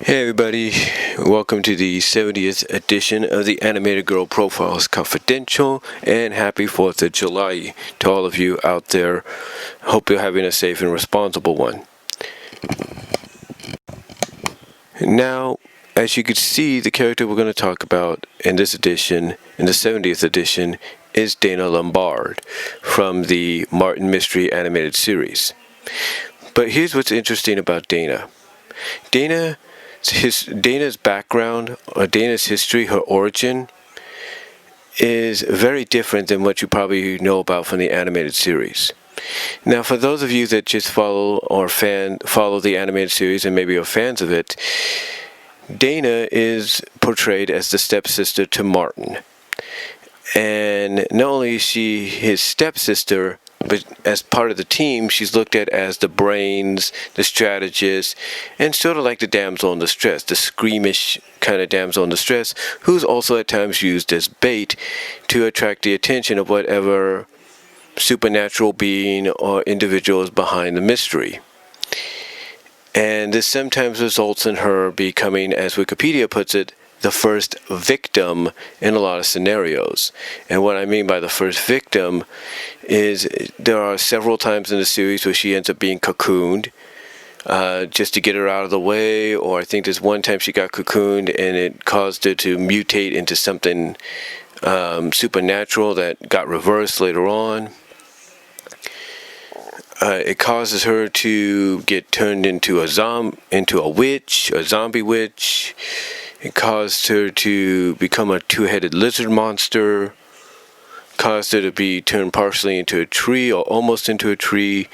Hey everybody, welcome to the 70th edition of the Animated Girl Profiles Confidential, and happy 4th of July to all of you out there. Hope you're having a safe and responsible one. Now, as you can see, the character we're going to talk about in this edition, in the 70th edition, is Dana Lombard from the Martin Mystery animated series. But here's what's interesting about Dana. Dana's background, or Dana's history, her origin, is very different than what you probably know about from the animated series. Now, for those of you that just follow the animated series and maybe are fans of it, Dana is portrayed as the stepsister to Martin. And not only is she his stepsister, but as part of the team, she's looked at as the brains, the strategist, and sort of like the damsel in distress, the squeamish kind of damsel in distress, who's also at times used as bait to attract the attention of whatever supernatural being or individual is behind the mystery. And this sometimes results in her becoming, as Wikipedia puts it, the first victim in a lot of scenarios. And what I mean by the first victim is there are several times in the series where she ends up being cocooned just to get her out of the way, or I think there's one time she got cocooned and it caused her to mutate into something supernatural that got reversed later on. It causes her to get turned into a zombie witch. It caused her to become a two-headed lizard monster. Caused her to be turned partially into a tree or almost into a tree.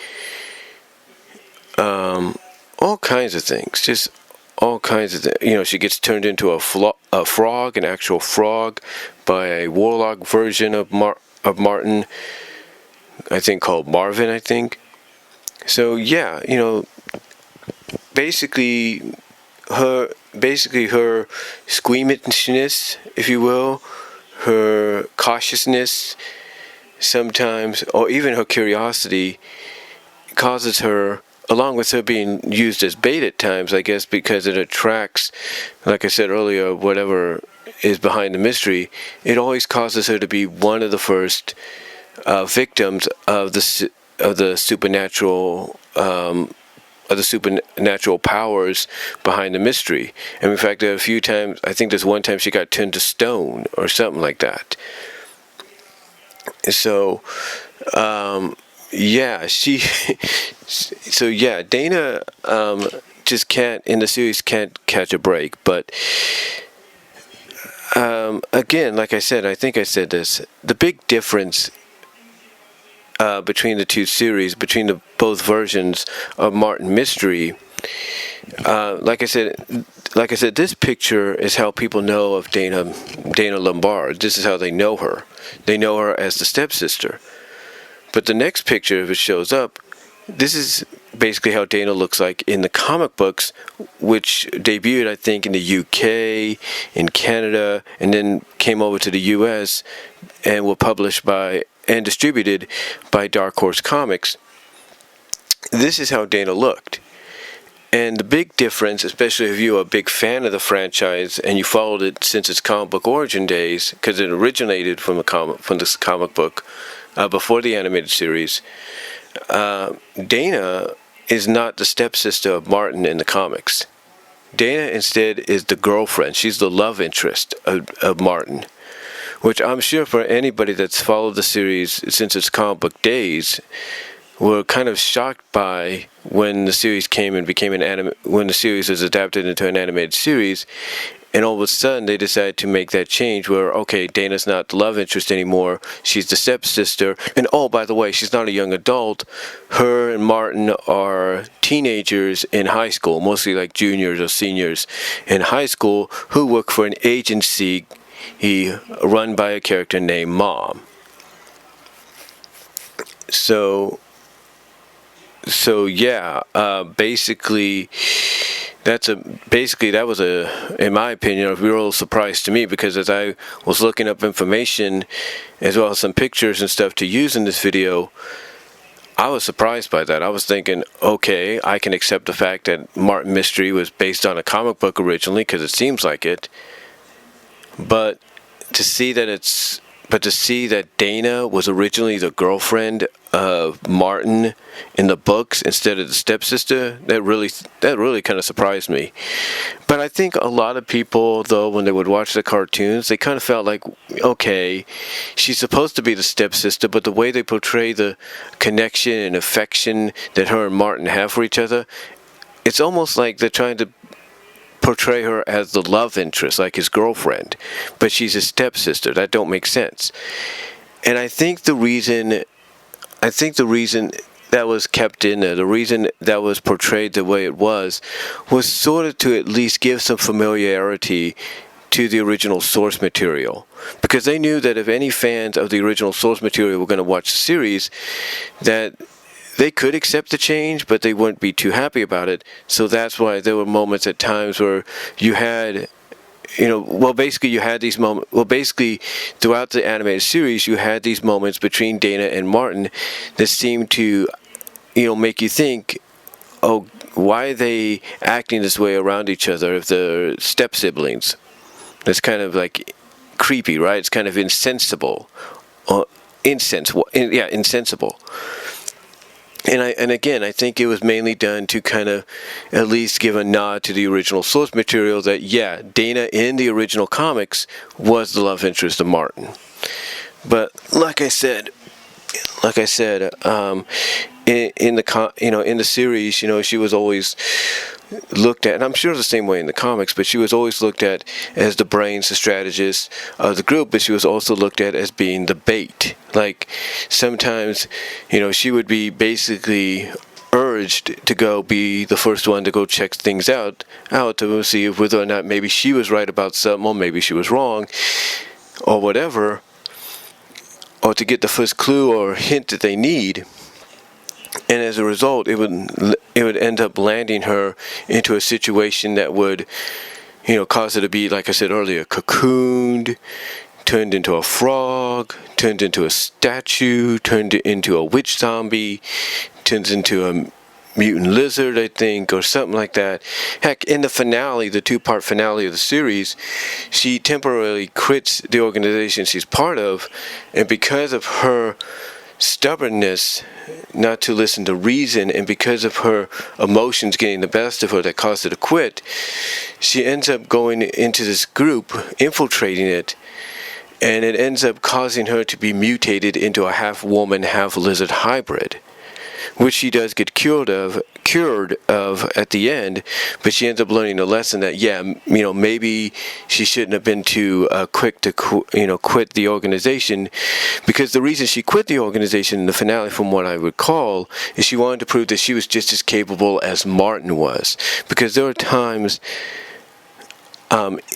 All kinds of things. Just all kinds of things. You know, she gets turned into a frog, an actual frog, by a warlock version of Martin. I think called Marvin, I think. So yeah, you know, basically her squeamishness, if you will, her cautiousness sometimes, or even her curiosity, causes her, along with her being used as bait at times, I guess, because it attracts, like I said earlier, whatever is behind the mystery, it always causes her to be one of the first victims of the supernatural powers behind the mystery. And in fact, there are a few times, I think there's one time she got turned to stone or something like that. So, Dana just can't, in the series, can't catch a break. But again, like I said, I think I said this, the big difference between the two series, between both versions of Martin Mystery, like I said, this picture is how people know of Dana Lombard. This is how they know her. They know her as the stepsister. But the next picture, if it shows up, this is basically how Dana looks like in the comic books, which debuted, I think, in the UK, in Canada, and then came over to the US and were published and distributed by Dark Horse Comics. This is how Dana looked. And the big difference, especially if you're a big fan of the franchise and you followed it since its comic book origin days, because it originated from this comic book before the animated series, Dana is not the stepsister of Martin in the comics. Dana instead is the girlfriend. She's the love interest of Martin, which I'm sure for anybody that's followed the series since its comic book days were kind of shocked by when the series came and became when the series was adapted into an animated series, and all of a sudden they decided to make that change where, okay, Dana's not the love interest anymore, she's the stepsister, and oh, by the way, she's not a young adult. Her and Martin are teenagers in high school, mostly like juniors or seniors in high school, who work for an agency run by a character named Mom. Basically that was in my opinion, a real surprise to me, because as I was looking up information as well as some pictures and stuff to use in this video, I was surprised by that. I was thinking, okay, I can accept the fact that Martin Mystery was based on a comic book originally, because it seems like it. But to see that Dana was originally the girlfriend of Martin in the books instead of the stepsister, that really kind of surprised me. But I think a lot of people, though, when they would watch the cartoons, they kind of felt like, okay, she's supposed to be the stepsister, but the way they portray the connection and affection that her and Martin have for each other, it's almost like they're trying to portray her as the love interest, like his girlfriend, but she's his stepsister. That don't make sense. And I think the reason that was kept in there, the reason that was portrayed the way it was sort of to at least give some familiarity to the original source material, because they knew that if any fans of the original source material were going to watch the series, that they could accept the change, but they wouldn't be too happy about it. So that's why there were moments at times where you had, you had these moments. Well, basically, throughout the animated series, you had these moments between Dana and Martin that seemed to, make you think, oh, why are they acting this way around each other if they're step siblings? It's kind of like creepy, right? It's kind of insensible, insensible. And again, I think it was mainly done to kind of at least give a nod to the original source material that, yeah, Dana in the original comics was the love interest of Martin. But like I said, in the series, she was always looked at, and I'm sure the same way in the comics, but she was always looked at as the brains, the strategist of the group, but she was also looked at as being the bait. Like, sometimes, she would be basically urged to go be the first one to go check things out to see if whether or not maybe she was right about something, or maybe she was wrong, or whatever, or to get the first clue or hint that they need. And as a result, it would end up landing her into a situation that would, cause her to be, like I said earlier, cocooned, turned into a frog, turned into a statue, turned into a witch zombie, turns into a mutant lizard, I think, or something like that. Heck, in the finale, the two-part finale of the series, she temporarily quits the organization she's part of, and because of her stubbornness not to listen to reason, and because of her emotions getting the best of her that caused her to quit, she ends up going into this group, infiltrating it, and it ends up causing her to be mutated into a half-woman, half-lizard hybrid, which she does get cured of at the end, but she ends up learning a lesson that, maybe she shouldn't have been too quick to quit the organization, because the reason she quit the organization in the finale, from what I recall, is she wanted to prove that she was just as capable as Martin was, because there were times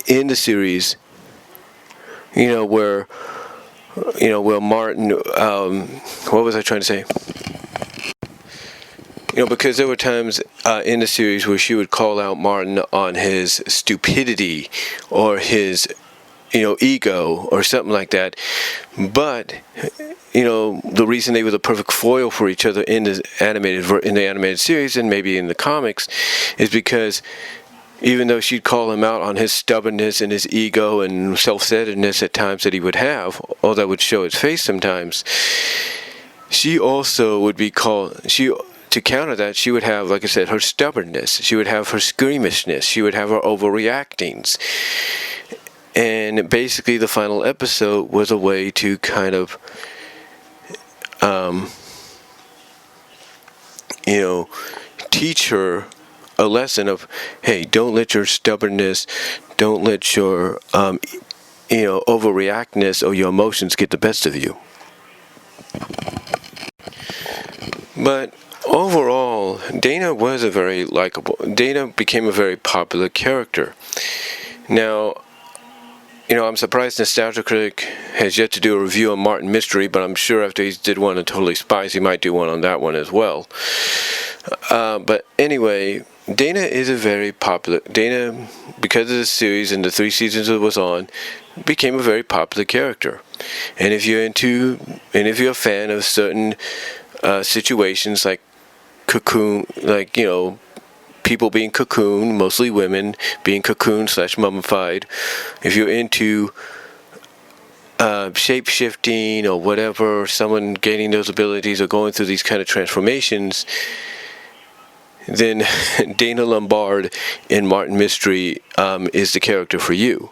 in the series, where Martin, what was I trying to say? Because there were times in the series where she would call out Martin on his stupidity or his, ego or something like that. But, the reason they were the perfect foil for each other in the animated series and maybe in the comics is because even though she'd call him out on his stubbornness and his ego and self-centeredness at times that he would have, or that would show his face sometimes, she also would be to counter that, she would have, like I said, her stubbornness. She would have her squeamishness. She would have her overreactings. And basically, the final episode was a way to kind of, teach her a lesson of, hey, don't let your stubbornness, don't let your, overreactness or your emotions get the best of you. But overall, Dana became a very popular character. Now, I'm surprised Nostalgia Critic has yet to do a review on Martin Mystery, but I'm sure after he did one on Totally Spies, he might do one on that one as well. But anyway, Dana, because of the series and the 3 seasons it was on, became a very popular character. And if you're a fan of certain situations like cocoon, like, people being cocooned, mostly women being cocooned / mummified. If you're into shape-shifting or whatever, someone gaining those abilities or going through these kind of transformations, then Dana Lombard in Martin Mystery is the character for you.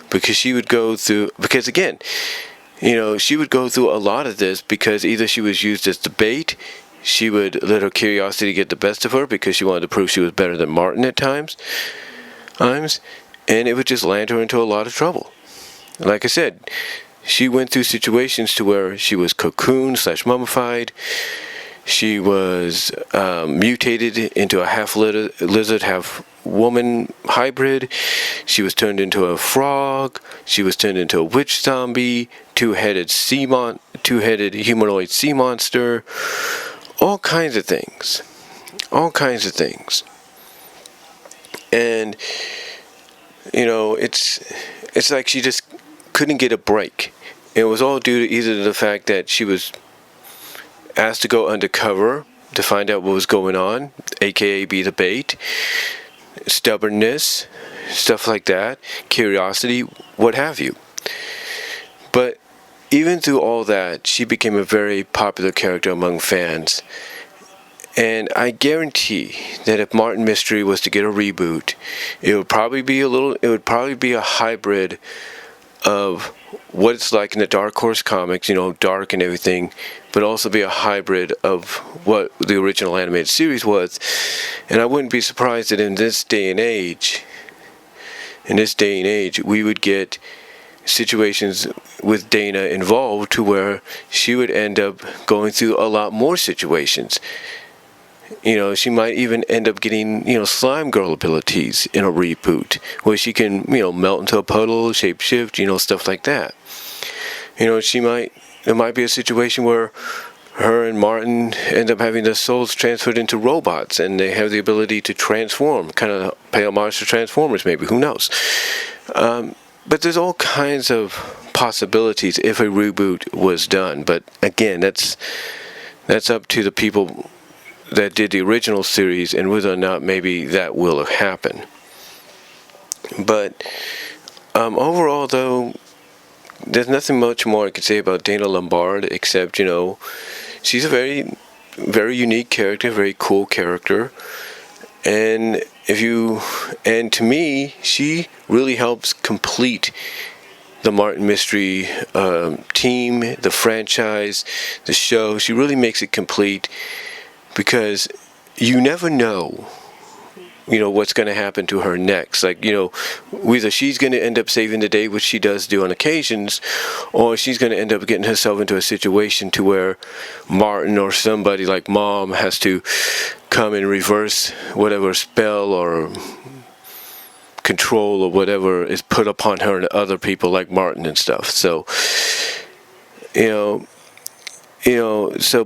Because she would go through, because again, she would go through a lot of this because either she was used as the bait, she would let her curiosity get the best of her because she wanted to prove she was better than Martin at times, and it would just land her into a lot of trouble. Like I said, she went through situations to where she was cocooned / mummified. She was mutated into a half lizard, half woman hybrid. She was turned into a frog. She was turned into a witch zombie, two-headed humanoid sea monster. All kinds of things. And it's like she just couldn't get a break. It was all due to either the fact that she was asked to go undercover to find out what was going on, aka be the bait, stubbornness, stuff like that, curiosity, what have you. But even through all that, she became a very popular character among fans. And I guarantee that if Martin Mystery was to get a reboot, it would probably be a hybrid of what it's like in the Dark Horse comics, dark and everything, but also be a hybrid of what the original animated series was. And I wouldn't be surprised that in this day and age, we would get situations with Dana involved to where she would end up going through a lot more situations. She might even end up getting, slime girl abilities in a reboot, where she can, melt into a puddle, shapeshift, stuff like that. There might be a situation where her and Martin end up having their souls transferred into robots, and they have the ability to transform, kind of pay homage to Transformers, maybe, who knows. But there's all kinds of possibilities if a reboot was done. But again, that's up to the people that did the original series and whether or not maybe that will happen. But overall, though, there's nothing much more I could say about Dana Lombard except, she's a very, very unique character, very cool character. And to me, she really helps complete the Martin Mystery team, the franchise, the show. She really makes it complete because you never know, what's going to happen to her next. Like, whether she's going to end up saving the day, which she does do on occasions, or she's going to end up getting herself into a situation to where Martin or somebody like Mom has to come and reverse whatever spell or control or whatever is put upon her and other people like Martin and stuff. So, so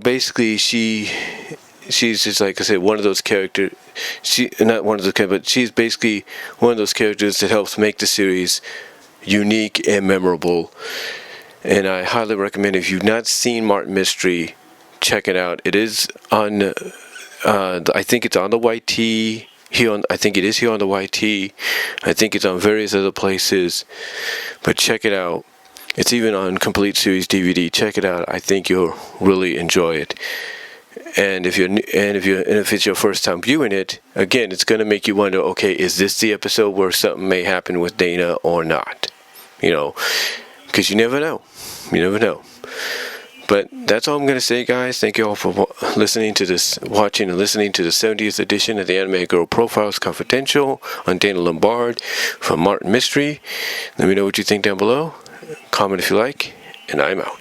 basically she's just, like I said, one of those characters. But she's basically one of those characters that helps make the series unique and memorable. And I highly recommend, if you've not seen Martin Mystery, check it out. It is on, I think it's on the YT. I think it is here on the YT. I think it's on various other places. But check it out. It's even on Complete Series DVD. Check it out. I think you'll really enjoy it. And if it's your first time viewing it, again, it's going to make you wonder, okay, is this the episode where something may happen with Dana or not? Because you never know. But that's all I'm going to say, guys. Thank you all for watching and listening to the 70th edition of the Anime Girl Profiles Confidential on Dana Lombard from Martin Mystery. Let me know what you think down below. Comment if you like, and I'm out.